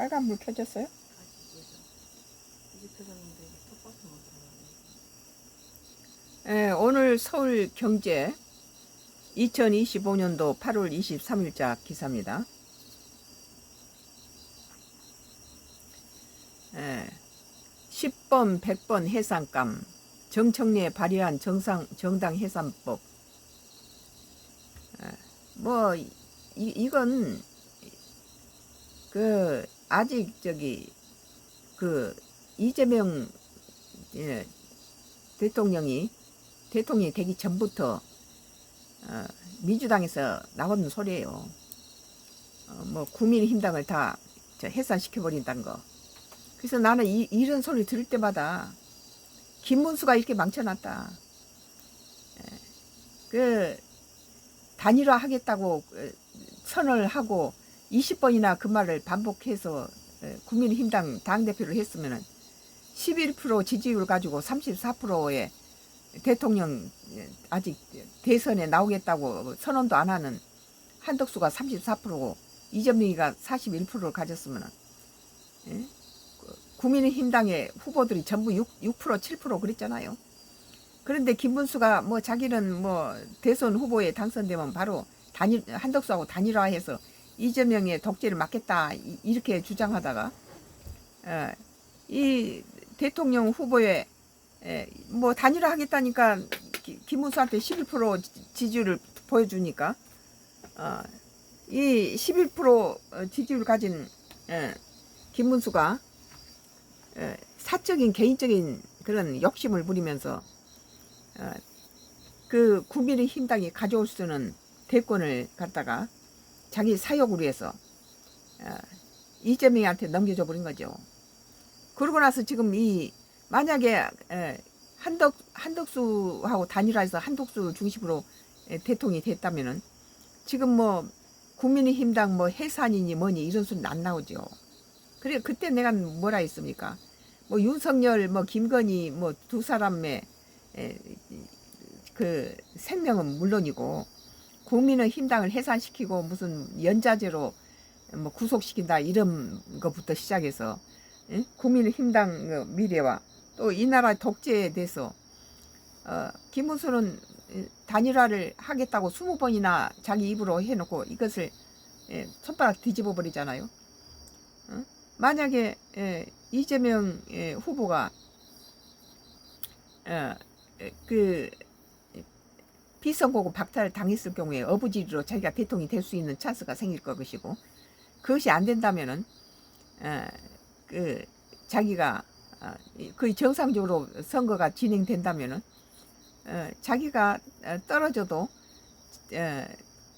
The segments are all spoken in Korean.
빨간불 켜졌어요? 오늘 서울 경제 2025년도 8월 23일자 기사입니다. 10번 100번 해산감, 정청래에 발의한 정당 해산법. 이건 아직 이재명 대통령이 되기 전부터 민주당에서 나오는 소리예요. 국민의힘당을 다 해산시켜버린다는 거. 그래서 나는 이런 소리 들을 때마다 김문수가 이렇게 망쳐놨다. 단일화 하겠다고 선언을 하고 20번이나 그 말을 반복해서 국민의힘당 당대표를 했으면은 11% 지지율 가지고 34%의 대통령 아직 대선에 나오겠다고 선언도 안 하는 한덕수가 34%고 이재명이가 41%를 가졌으면 국민의힘당의 후보들이 전부 6% 7% 그랬잖아요. 그런데 김문수가 자기는 대선 후보에 당선되면 바로 한덕수하고 단일화해서 이재명의 독재를 막겠다 이렇게 주장하다가 이 대통령 후보에 단일화 하겠다니까 김문수한테 11% 지지율을 보여주니까 이 11% 지지율 가진 김문수가 사적인 개인적인 그런 욕심을 부리면서 그 국민의힘당이 가져올 수 있는 대권을 갖다가 자기 사욕을 위해서 이재명한테 넘겨줘 버린 거죠. 그러고 나서 지금 만약에 한덕수하고 단일화해서 한덕수 중심으로 대통령이 됐다면은 지금 국민의힘당 해산이니 뭐니 이런 소리는 안 나오죠. 그래 그때 내가 뭐라 했습니까? 윤석열 김건희 두 사람의 그 생명은 물론이고 국민의힘당을 해산시키고 무슨 연좌제로 구속시킨다 이런 것부터 시작해서 국민의힘당 미래와 또 이 나라 독재에 대해서 김문수는 단일화를 하겠다고 20번이나 자기 입으로 해놓고 이것을 손바닥 뒤집어 버리잖아요. 만약에 이재명 후보가 비선거구 박탈 당했을 경우에 어부지리로 자기가 대통령이 될 수 있는 찬스가 생길 것이고 그것이 안 된다면은 자기가 거의 정상적으로 선거가 진행된다면은 자기가 떨어져도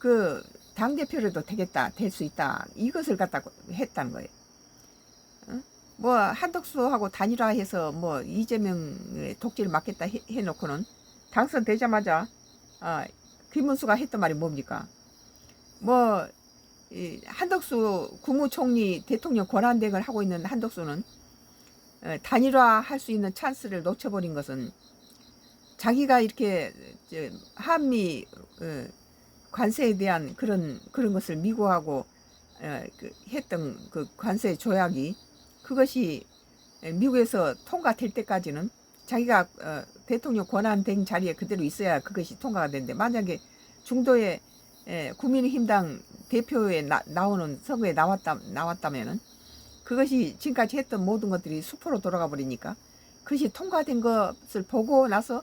그 당대표라도 되겠다 될 수 있다 이것을 갖다 했다는 거예요. 한덕수하고 단일화해서 이재명의 독재를 막겠다 해놓고는 당선되자마자 김문수가 했던 말이 뭡니까? 한덕수 국무총리 대통령 권한대행을 하고 있는 한덕수는 단일화 할 수 있는 찬스를 놓쳐버린 것은 자기가 이렇게 한미 관세에 대한 그런 것을 미국하고 했던 그 관세 조약이 그것이 미국에서 통과될 때까지는 자기가 대통령 권한대행 자리에 그대로 있어야 그것이 통과가 되는데 만약에 중도에 국민의힘당 대표에 나오는 선거에 나왔다면은 그것이 지금까지 했던 모든 것들이 수포로 돌아가 버리니까 그것이 통과된 것을 보고 나서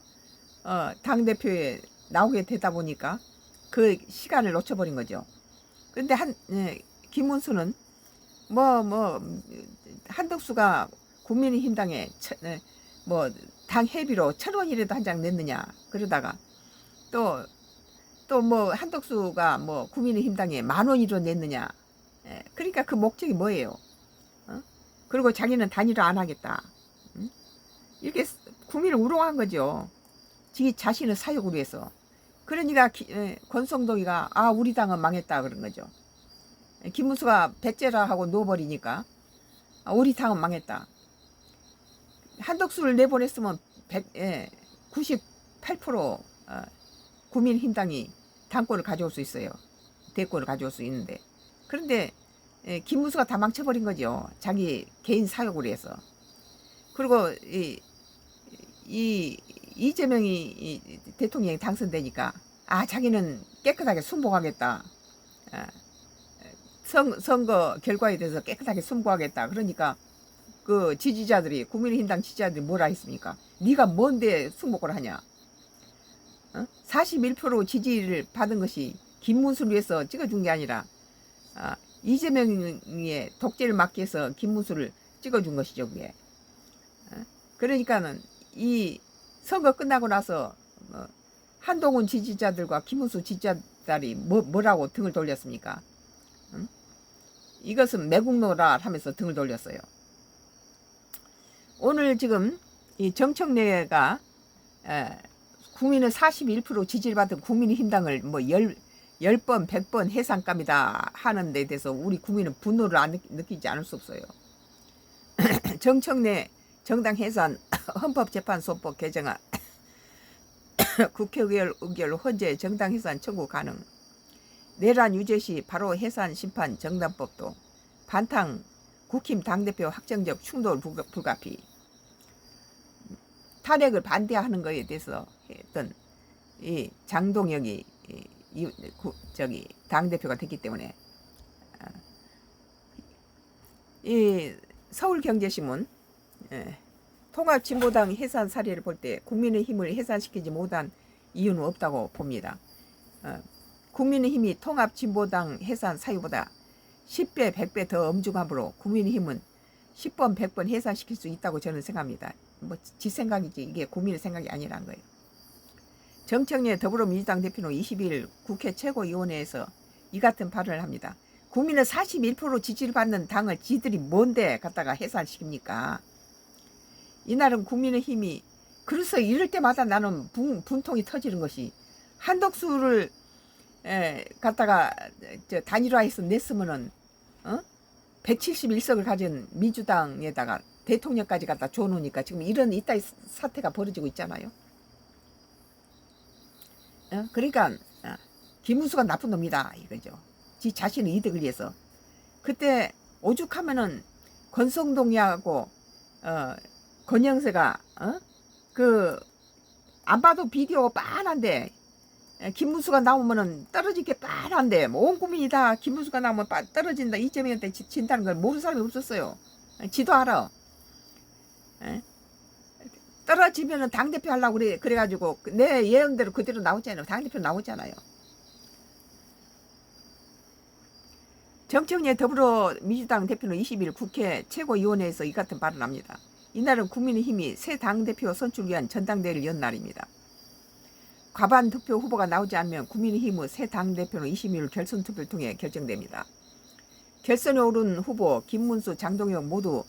당대표에 나오게 되다 보니까 그 시간을 놓쳐버린 거죠. 그런데 김문수는 한덕수가 국민의힘당에 당 회비로 1,000원이라도 한 장 냈느냐 그러다가 또 한덕수가 국민의힘당에 10,000원이라도 냈느냐 그러니까 그 목적이 뭐예요? 그리고 자기는 단일화 안 하겠다 이렇게 국민을 우롱한 거죠. 자신의 사욕을 위해서. 그러니까 권성동이가 우리 당은 망했다 그런 거죠. 김문수가 배째라 하고 누워버리니까 우리 당은 망했다. 한덕수를 내보냈으면 98% 국민의힘당이 당권을 가져올 수 있어요. 대권을 가져올 수 있는데 그런데 김문수가 다 망쳐버린 거죠. 자기 개인 사욕으로 해서. 그리고 이재명이 대통령이 당선되니까 자기는 깨끗하게 순복하겠다. 아, 선거 결과에 대해서 깨끗하게 순복하겠다. 그러니까 그 지지자들이 국민의힘당 지지자들이 뭐라 했습니까? 네가 뭔데 순복을 하냐? 41% 지지를 받은 것이 김문수를 위해서 찍어준 게 아니라 이재명의 독재를 막기 위해서 김문수를 찍어준 것이죠. 그게. 그러니까는 이 선거 끝나고 나서 한동훈 지지자들과 김문수 지지자들이 뭐라고 등을 돌렸습니까? 이것은 매국노라 하면서 등을 돌렸어요. 오늘 지금 이 정청래가 국민의 41% 지지를 받은 국민의힘당을 뭐 10번, 100번 해산감이다 하는 데 대해서 우리 국민은 분노를 안 느끼지 않을 수 없어요. 정청래 정당 해산 헌법재판소법 개정안 국회의결 헌재 정당 해산 청구 가능. 내란 유죄 시 바로 해산 심판 정당법도 반탕 국힘 당대표 확정적 충돌 불가피. 탄핵을 반대하는 것에 대해서 했던 이 장동혁이 당대표가 됐기 때문에 이 서울경제신문 통합진보당 해산 사례를 볼 때 국민의힘을 해산시키지 못한 이유는 없다고 봅니다. 국민의힘이 통합진보당 해산 사유보다 10배, 100배 더 엄중함으로 국민의힘은 10번, 100번 해산시킬 수 있다고 저는 생각합니다. 뭐 지 생각이지 이게 국민의 생각이 아니란 거예요. 정청래 더불어민주당 대표는 22일 국회 최고위원회에서 이 같은 발언을 합니다. 국민의 41% 지지를 받는 당을 지들이 뭔데 갖다가 해산시킵니까? 이날은 국민의힘이 그래서 이럴 때마다 나는 분통이 터지는 것이 한덕수를 갖다가 단일화해서 냈으면은 171석을 가진 민주당에다가 대통령까지 갖다 줘놓으니까 지금 이런 이따위 사태가 벌어지고 있잖아요. 그러니까 김문수가 나쁜 놈이다 이거죠. 지 자신의 이득을 위해서. 그때 오죽하면은 권성동이하고 권영세가 안 봐도 비디오가 빤한데 김문수가 나오면은 떨어지게 빤한데 온 국민이 다 김문수가 나오면 떨어진다 이재명한테 진다는 걸 모르는 사람이 없었어요. 지도 알아. 떨어지면은 당대표 하려고 그래가지고 내 예언대로 그대로 나오잖아요. 당대표 나오잖아요. 정청래 더불어민주당 대표는 20일 국회 최고위원회에서 이 같은 발언을 합니다. 이날은 국민의힘이 새 당대표 선출 위한 전당대회를 연 날입니다. 과반 득표 후보가 나오지 않으면 국민의힘의 새 당대표는 20일 결선투표를 통해 결정됩니다. 결선에 오른 후보 김문수, 장동혁 모두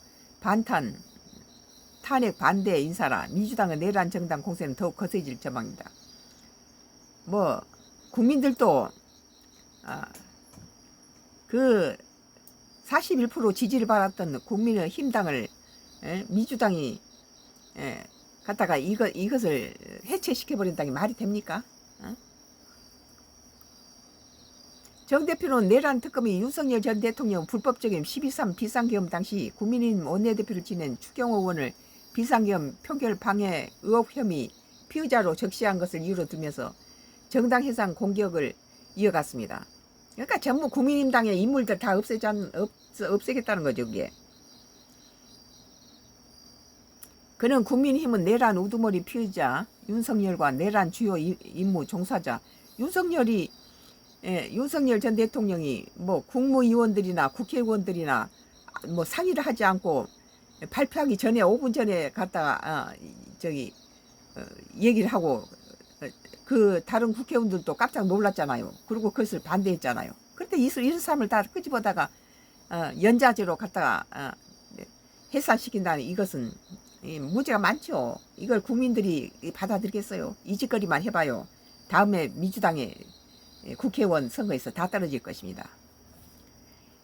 탄핵 반대 인사라 민주당의 내란 정당 공세는 더욱 거세질 전망입니다. 뭐 국민들도 그 41% 지지를 받았던 국민의힘당을 민주당이 갖다가 이것을 해체시켜버린다는 게 말이 됩니까? 정 대표는 내란 특검이 윤석열 전 대통령 불법적인 12.3 비상계엄 당시 국민의힘 원내대표를 지낸 추경호 의원을 비상계엄 표결 방해 의혹 혐의 피의자로 적시한 것을 이유로 들면서 정당 해산 공격을 이어갔습니다. 그러니까 전부 국민의힘당의 인물들 다 없애겠다는 거죠. 그게. 그는 국민의힘은 내란 우두머리 피의자 윤석열과 내란 주요 임무 종사자 윤석열 전 대통령이 뭐 국무위원들이나 국회의원들이나 뭐 상의를 하지 않고 발표하기 전에 5분 전에 갔다가 얘기를 하고 그 다른 국회의원들도 깜짝 놀랐잖아요. 그리고 그것을 반대했잖아요. 그런데 이런 사람을 다 끄집어다가 연좌제로 갖다가 해산시킨다는 이것은 문제가 많죠. 이걸 국민들이 받아들이겠어요. 이 짓거리만 해봐요. 다음에 민주당의 국회의원 선거에서 다 떨어질 것입니다.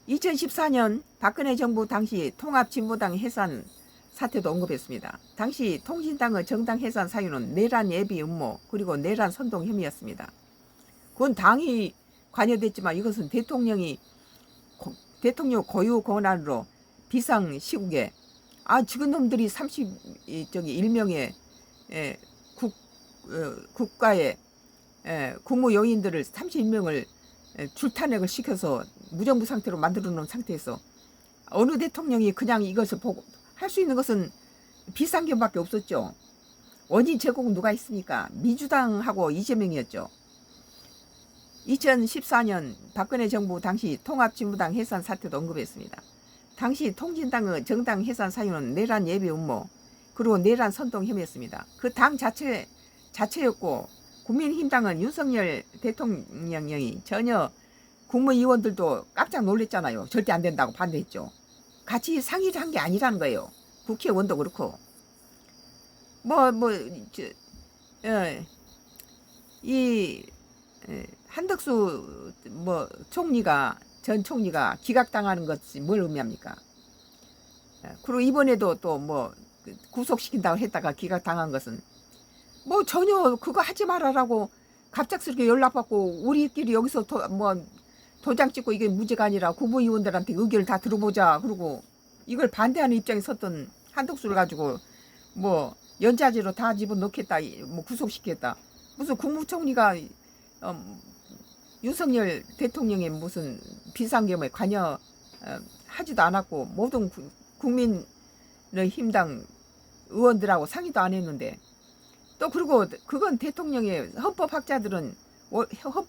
2014년 박근혜 정부 당시 통합진보당 해산 사태도 언급했습니다. 당시 통신당의 정당 해산 사유는 내란 예비 음모 그리고 내란 선동 혐의였습니다. 그건 당이 관여됐지만 이것은 대통령이 대통령 고유 권한으로 비상시국에 지금 놈들이 31명의 국가의 국무요인들을 31명을 줄탄핵을 시켜서 무정부 상태로 만들어 놓은 상태에서 어느 대통령이 그냥 이것을 보고 할 수 있는 것은 비상계엄밖에 없었죠. 원인 제공은 누가 있습니까? 민주당하고 이재명이었죠. 2014년 박근혜 정부 당시 통합진보당 해산 사태도 언급했습니다. 당시 통진당의 정당 해산 사유는 내란 예비 음모 그리고 내란 선동 혐의였습니다. 그 당 자체였고 국민힘당은 윤석열 대통령이 전혀 국무위원들도 깜짝 놀랐잖아요. 절대 안 된다고 반대했죠. 같이 상의를 한 게 아니라는 거예요. 국회의원도 그렇고 한덕수 전 총리가 기각당하는 것이 뭘 의미합니까? 그리고 이번에도 또 구속시킨다고 했다가 기각당한 것은 전혀 그거 하지 말아라고 갑작스럽게 연락받고 우리끼리 여기서 도장 찍고 이게 문제가 아니라 국무위원들한테 의견을 다 들어보자 그러고 이걸 반대하는 입장에 섰던 한덕수를 가지고 연좌제로 다 집어넣겠다 구속시켰다. 무슨 국무총리가 윤석열 대통령의 무슨 비상계엄에 관여 하지도 않았고 모든 국민의힘당 의원들하고 상의도 안 했는데 또 그리고 그건 대통령의 헌법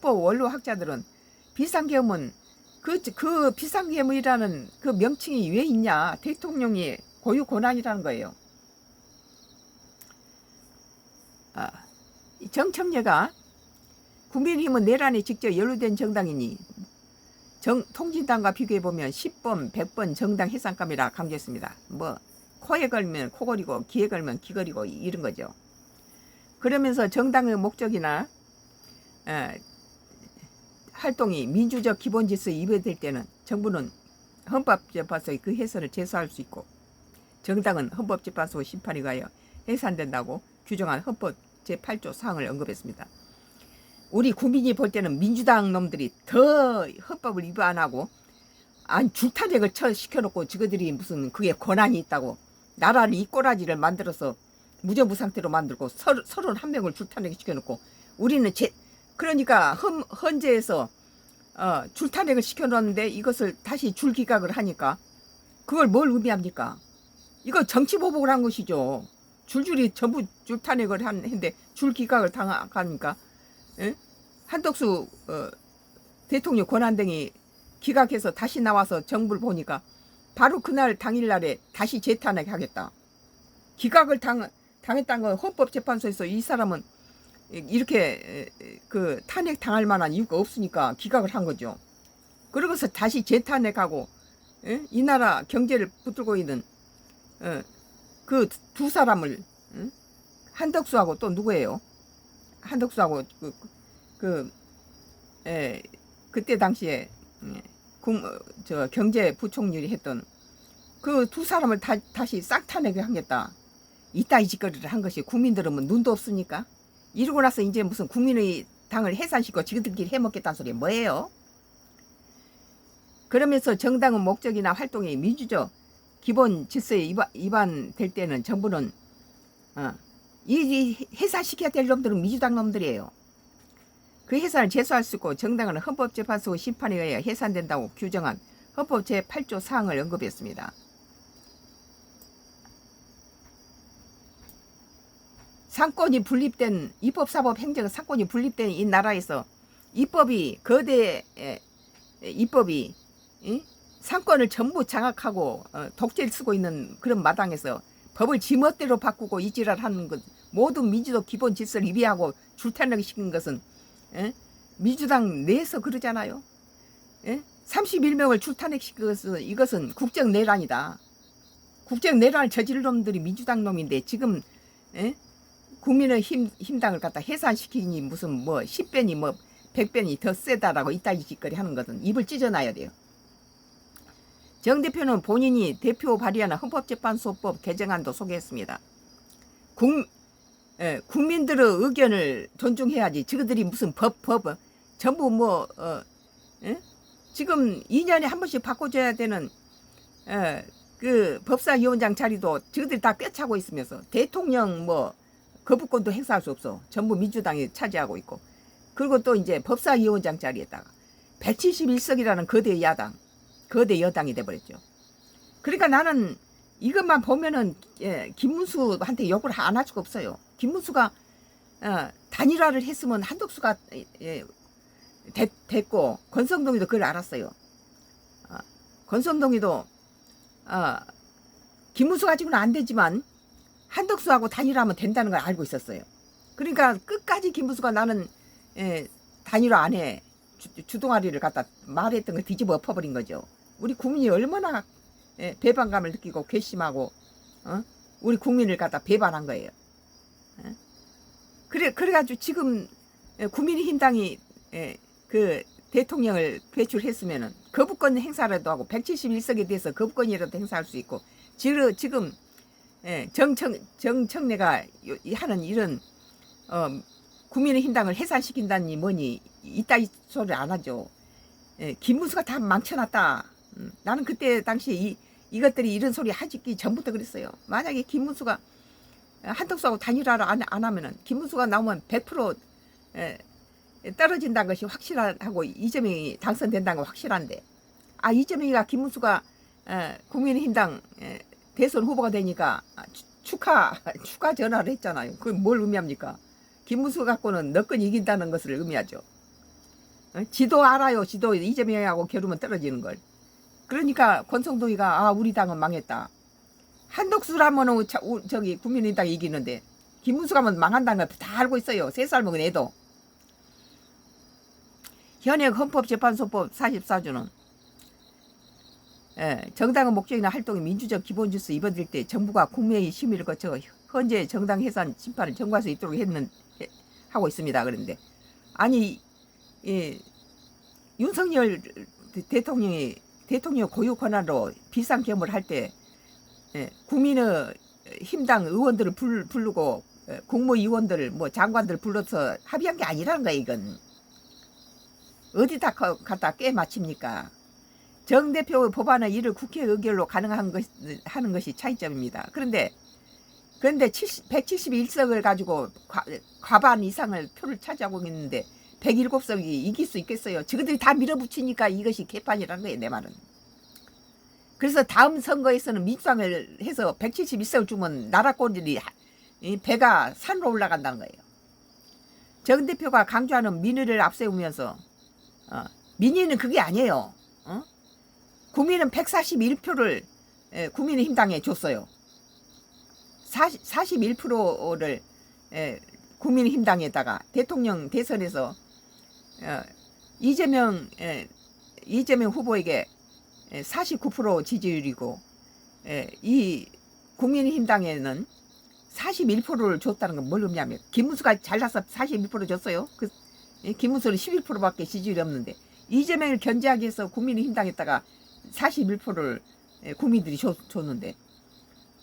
원로학자들은 비상계엄은 그 비상계엄이라는 그 명칭이 왜 있냐 대통령이 고유 권한이라는 거예요. 정청래가 국민의힘은 내란에 직접 연루된 정당이니 통진당과 비교해보면 10번 100번 정당 해산감이라 강조했습니다. 코에 걸면 코걸이고 귀에 걸면 귀걸이고 이런 거죠. 그러면서 정당의 목적이나 활동이 민주적 기본 질서에 위배될 때는 정부는 헌법재판소에 그 해설을 제소할 수 있고 정당은 헌법재판소 심판에 의하여 해산된다고 규정한 헌법 제8조 사항을 언급했습니다. 우리 국민이 볼 때는 민주당 놈들이 더 헌법을 위반하고 줄타력을 시켜놓고 저들이 무슨 그게 권한이 있다고 나라를 이 꼬라지를 만들어서 무정부 상태로 만들고 31명을 줄타력 시켜놓고 우리는 그러니까 헌재에서 줄타력을 시켜놓는데 이것을 다시 줄기각을 하니까 그걸 뭘 의미합니까? 이거 정치보복을 한 것이죠. 줄줄이 전부 줄탄핵을 했는데 줄기각을 당하니까 한덕수 대통령 권한등이 기각해서 다시 나와서 정부를 보니까 바로 그날 당일날에 다시 재탄핵하겠다. 기각을 당했다는 건 헌법재판소에서 이 사람은 이렇게 그 탄핵 당할 만한 이유가 없으니까 기각을 한 거죠. 그러고서 다시 재탄핵하고 이 나라 경제를 붙들고 있는 그 두 사람을 한덕수하고 또 누구예요? 한덕수하고 그때 당시에 경제부총리 했던 그 두 사람을 다시 싹탄핵을 하겠다. 이따위 짓거리를 한 것이 국민들은 눈도 없습니까? 이러고 나서 이제 무슨 국민의 당을 해산시키고 지그들끼리 해먹겠다는 소리 뭐예요? 그러면서 정당의 목적이나 활동이 민주적 기본 질서에 위반될 때는 정부는 이 해산시켜야 될 놈들은 민주당 놈들이에요. 그 해산을 제소할 수 있고 정당은 헌법재판소 심판에 의해 해산된다고 규정한 헌법 제8조 사항을 언급했습니다. 상권이 분립된 입법사법행정 상권이 분립된 이 나라에서 입법이 거대 입법이 상권을 전부 장악하고 독재를 쓰고 있는 그런 마당에서 법을 지멋대로 바꾸고 이지랄하는 것 모든 민주적 기본 질서를 위배하고 줄탄핵 시킨 것은 민주당 내에서 그러잖아요. 31명을 줄탄핵 시킨 것은 이것은 국정내란이다. 국정내란을 저지른 놈들이 민주당 놈인데 지금 국민의힘당을 갖다 해산시키니 무슨 10배니 100배니 더 세다라고 이따위 짓거리 하는 것은 입을 찢어놔야 돼요. 정 대표는 본인이 대표 발의하는 헌법재판소법 개정안도 소개했습니다. 국민들의 의견을 존중해야지. 저들이 무슨 법 전부 지금 2년에 한 번씩 바꿔줘야 되는 그 법사위원장 자리도 저들이 다 꿰차고 있으면서 대통령 뭐 거부권도 행사할 수 없어. 전부 민주당이 차지하고 있고. 그리고 또 이제 법사위원장 자리에다가 171석이라는 거대 야당, 거대 여당이 돼버렸죠. 그러니까 나는 이것만 보면은 김문수한테 욕을 안 할 수가 없어요. 김문수가 단일화를 했으면 한덕수가 됐고 권성동이도 그걸 알았어요. 권성동이도 김문수 가지고는 안 되지만 한덕수하고 단일화하면 된다는 걸 알고 있었어요. 그러니까 끝까지 김문수가 나는 단일화 안 해. 주동아리를 갖다 말했던 걸 뒤집어 엎어버린 거죠. 우리 국민이 얼마나 배반감을 느끼고 괘씸하고 우리 국민을 갖다 배반한 거예요. 그래가지고 지금 국민의힘당이 그 대통령을 배출했으면은 거부권 행사라도 하고 171석에 대해서 거부권이라도 행사할 수 있고 지금 정청래가 하는 이런 국민의힘당을 해산시킨다니 뭐니 이따위 소리 안 하죠. 김문수가 다 망쳐놨다. 나는 그때 당시에 이것들이 이런 소리 하기 전부터 그랬어요. 만약에 김문수가 한덕수하고 단일화를 안 하면은 김문수가 나오면 100% 떨어진다는 것이 확실하고 이재명이 당선된다는 건 확실한데 이재명이가 김문수가 국민의힘당 대선 후보가 되니까 축하 전화를 했잖아요. 그게 뭘 의미합니까? 김문수 갖고는 너건 이긴다는 것을 의미하죠. 지도 알아요. 지도 이재명하고 겨루면 떨어지는 걸. 그러니까 권성동이가 우리 당은 망했다. 한덕수라면 저기 국민의당이 이기는데 김문수 가면 망한다는 걸 다 알고 있어요. 3살 먹은 애도. 현행 헌법재판소법 44조는 정당의 목적이나 활동이 민주적 기본 질서 위반될 때 정부가 국민의 심의를 거쳐 현재 정당 해산 심판을 청구할 수 있도록 하고 있습니다. 그런데 아니 윤석열 대통령이 대통령 고유 권한으로 비상겸을 할 때 국민의힘당 의원들을 부르고 국무위원들 뭐 장관들 불러서 합의한 게 아니라는 거야. 이건 어디다 갖다 깨맞춥니까? 정 대표의 법안은 이를 국회 의결로 가능한 하는 것이 차이점입니다. 그런데 171석을 가지고 과반 이상을 표를 차지하고 있는데 107석이 이길 수 있겠어요? 저들이 다 밀어붙이니까 이것이 개판이라는 거예요. 내 말은. 그래서 다음 선거에서는 민주당을 해서 171석을 주면 나라 꼴들이 배가 산으로 올라간다는 거예요. 정 대표가 강조하는 민의를 앞세우면서 민의는 그게 아니에요. 국민은 141표를 국민의힘당에 줬어요. 41%를 국민의힘당에다가 대통령 대선에서 이재명 후보에게 49% 지지율이고 이 국민의힘당에는 41%를 줬다는 건 뭘 의미하면 김문수가 잘나서 41% 줬어요. 김문수는 11%밖에 지지율이 없는데 이재명을 견제하기 위해서 국민의힘당에다가 41%를 국민들이 줬는데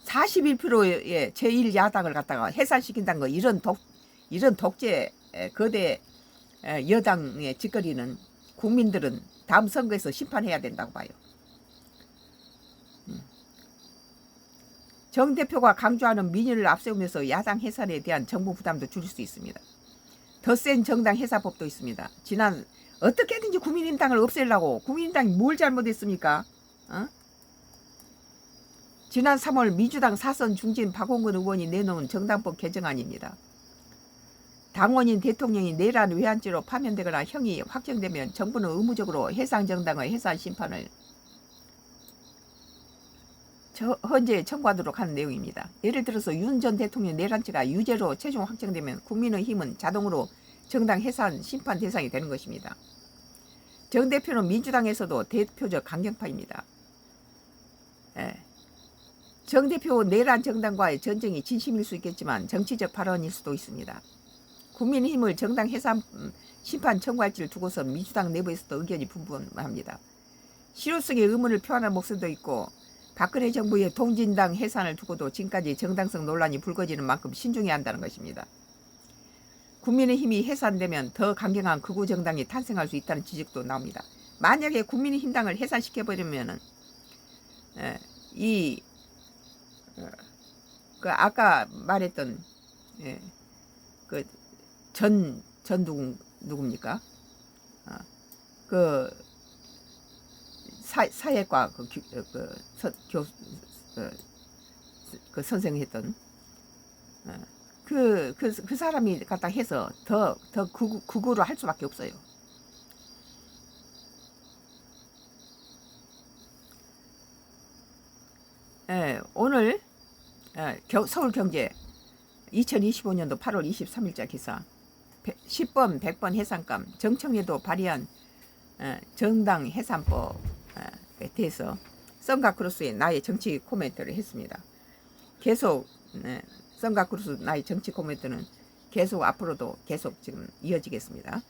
41%의 제1야당을 갖다가 해산시킨다는 거 이런 독재 거대 여당의 짓거리는 국민들은 다음 선거에서 심판해야 된다고 봐요. 정 대표가 강조하는 민의를 앞세우면서 야당 해산에 대한 정부 부담도 줄일 수 있습니다. 더 센 정당 해산법도 있습니다. 지난 어떻게든지 국민의힘당을 없애려고 국민의힘당이 뭘 잘못했습니까? 지난 3월 민주당 사선 중진 박홍근 의원이 내놓은 정당법 개정안입니다. 당원인 대통령이 내란 외환죄로 파면되거나 형이 확정되면 정부는 의무적으로 해상정당의 해산 심판을 헌재에 청구하도록 하는 내용입니다. 예를 들어서 윤 전 대통령 내란죄가 유죄로 최종 확정되면 국민의힘은 자동으로 정당 해산 심판 대상이 되는 것입니다. 정 대표는 민주당에서도 대표적 강경파입니다. 정 대표 내란 정당과의 전쟁이 진심일 수 있겠지만 정치적 발언일 수도 있습니다. 국민의힘을 정당 해산 심판 청구할지를 두고서 민주당 내부에서도 의견이 분분합니다. 실효성의 의문을 표하는 목소리도 있고 박근혜 정부의 통진당 해산을 두고도 지금까지 정당성 논란이 불거지는 만큼 신중해야 한다는 것입니다. 국민의힘이 해산되면 더 강경한 극우 정당이 탄생할 수 있다는 지적도 나옵니다. 만약에 국민의힘당을 해산시켜버리면은 이 그 아까 말했던 그전 누굽니까? 그 사회과 그 선생 했던 그 사람이 갖다 해서 더 극우로 할 수밖에 없어요. 오늘 서울경제 2025년도 8월 23일자 기사 10번 100번 해산감 정청래도 발의한 정당 해산법에 대해서 선가크루스의 나의 정치 코멘트를 했습니다. 계속 선가크루스 나의 정치 코멘트는 계속 앞으로도 계속 지금 이어지겠습니다.